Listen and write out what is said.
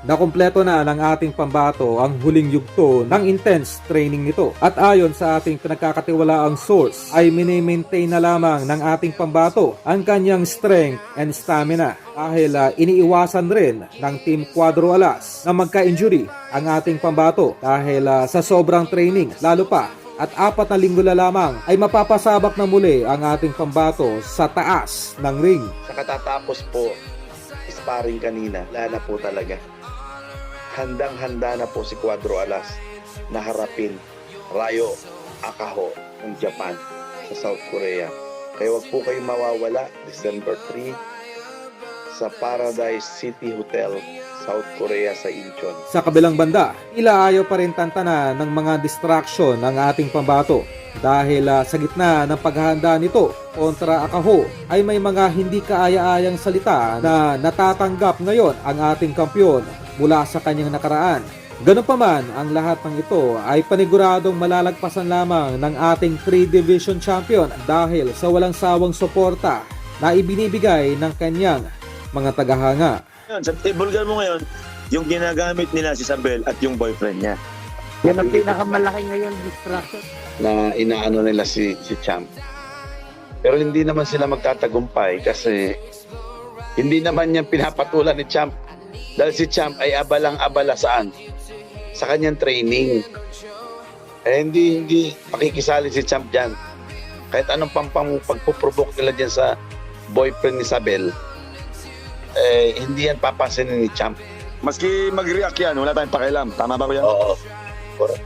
Nakumpleto na ng ating pambato ang huling yugto ng intense training nito. At ayon sa ating pinagkakatiwalaang source ay mini-maintain na lamang ng ating pambato ang kanyang strength and stamina dahil iniiwasan rin ng Team Cuadro Alas na magka-injury ang ating pambato dahil sa sobrang training, lalo pa at 4 na linggo na lamang ay mapapasabak na muli ang ating pambato sa taas ng ring. Sa katatapos po, sparring kanina, wala na po talaga. Handang-handa na po si Cuadro Alas na harapin Ryo Akaho ng Japan sa South Korea. Kaya wag po kayong mawawala December 3 sa Paradise City Hotel, South Korea sa Incheon. Sa kabilang banda, tila ayaw pa rin tantanan ng mga distraction ng ating pambato dahil sa gitna ng paghahanda nito kontra Akaho ay may mga hindi kaaya-ayang salita na natatanggap ngayon ang ating kampyon mula sa kanyang nakaraan. Ganun pa man, ang lahat ng ito ay paniguradong malalagpasan lamang ng ating 3-division champion dahil sa walang sawang suporta na ibinibigay ng kanyang mga tagahanga. Sa ibulgar mo ngayon, yung ginagamit nila si Isabel at yung boyfriend niya. Yan ang pinakamalaki ngayon distraction. Na inaano nila si Champ. Pero hindi naman sila magtatagumpay kasi hindi naman yan pinapatulan ni Champ. Dahil si Champ ay abalang-abala saan? Sa kanyang training. Hindi pakikisali si Champ dyan. Kahit anong pagpuprovoke nila dyan sa boyfriend ni Isabel, hindi yan papansinin ni Champ. Maski mag-react yan, wala tayong pakialam. Tama ba ko yan? Oo. Correct.